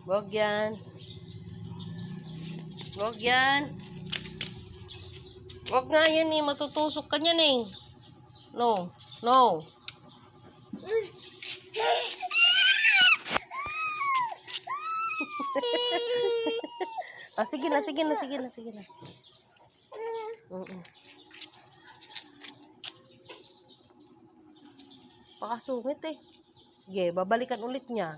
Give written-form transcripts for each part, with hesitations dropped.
Wag yan. Wag yan. Wag nga yan eh. Matutusok ka niyan eh. No. No. Sige na, sige na, sige na, sige na. Pakasungit eh. Sige, babalikan ulit niya.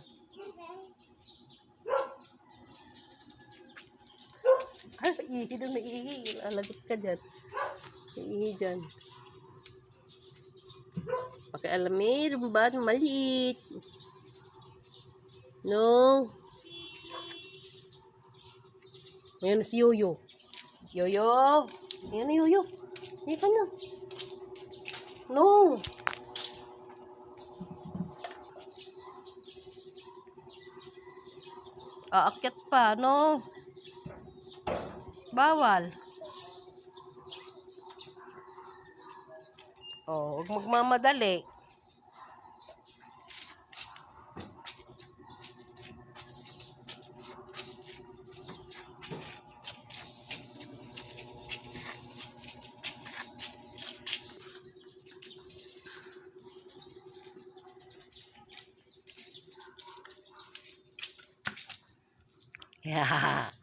Ay, ihi doon, may ihi. Alagot ka dyan. May ihi dyan. Pakialamir, ba't maliit? No. Ayan na si Yoyo. Yoyo. Ayan na Yoyo. Ayan ka na. No. Aakyat pa, no. Bawal. Oh, huwag magmamadali. Yeah.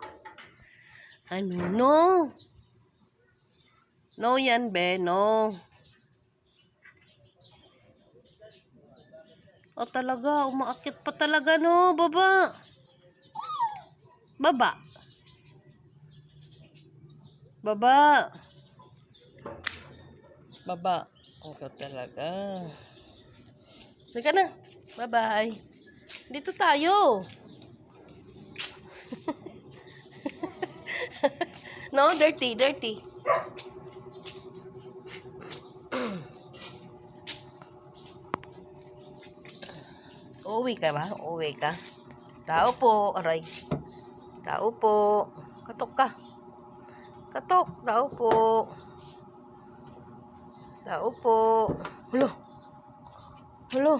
Ano, no? No yan, be, no. O talaga, umaakit pa talaga, no? Baba. Baba. Baba. Baba. O talaga. Sige na. Bye-bye. Dito tayo. No, dirty, dirty. Uuwi ka ba? Uuwi ka? Tao po. Aray. Tao po. Katok ka. Katok. Tao po. Tao po. Hulo. Hulo.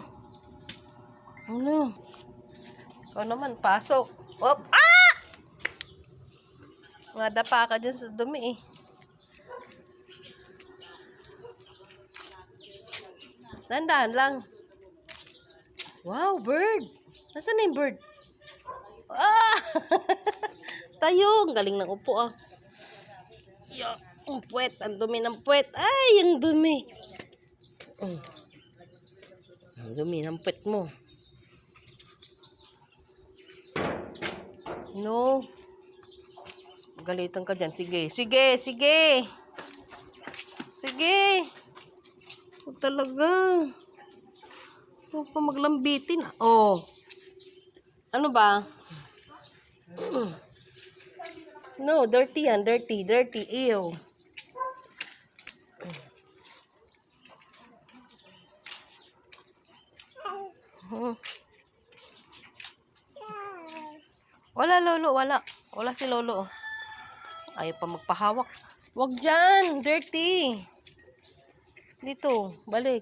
Hulo. Ikaw naman, pasok. Op. Ah! Madapa ka dyan sa dumi eh. Dandan lang. Wow, bird. Nasaan na yung bird? Ah! Tayo. Ang galing ng upo ah. Ang puwet. Ang dumi ng puwet. Ay, ang dumi. Ang dumi ng puwet mo. No. Galitan ka dyan. Sige. Sige. Sige. Sige. O talaga. O pa maglambitin. Oh. Ano ba? No, dirty yan. Dirty. Dirty. Ew. Wala, lolo. Wala. Wala si lolo. Ayaw pa magpahawak. Wag dyan. Dirty. Dito. Balik.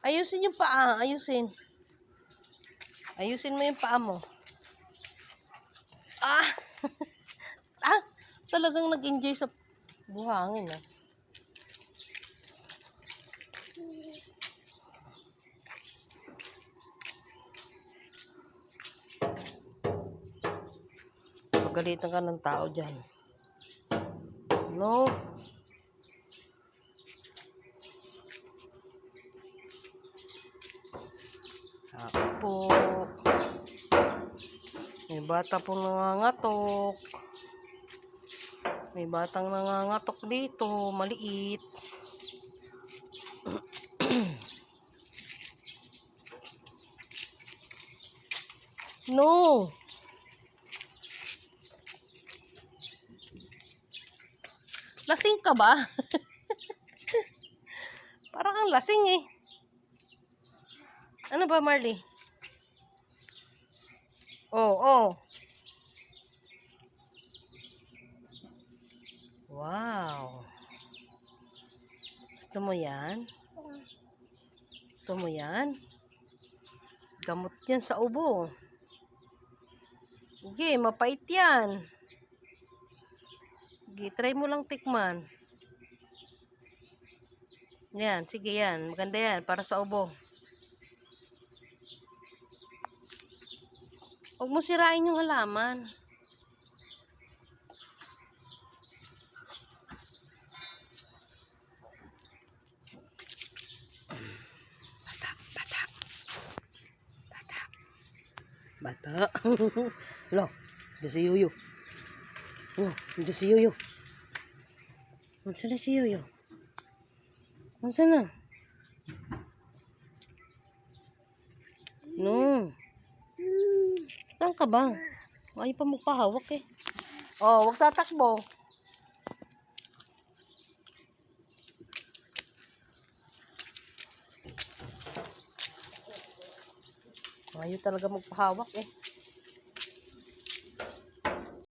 Ayusin yung paa. Ayusin. Ayusin mo yung paa mo. Ah! Ah! Talagang nag-enjoy sa buhangin ah. Pagalitan ka ng tao dyan. No. Ako po. May bata pong nangangatok. May batang nangangatok dito. Maliit. No. Lasing ka ba? Parang kang lasing eh. Ano ba, Marley? Oh. Wow. Gusto mo yan? Gusto mo yan? gamot yan sa ubo. Sige, mapait yan. Sige, try mo lang tikman. Yan, sige yan. Maganda yan, para sa ubo. Huwag mo sirain yung halaman. Bata. Lo, dito si Yuyo. Oh, dito si Yuyo. Masa na si Yuyo? Masa na? No. Saan ka ba? Ayaw pa magpahawak eh. Oh, wag tatakbo. Ayaw talaga magpahawak eh.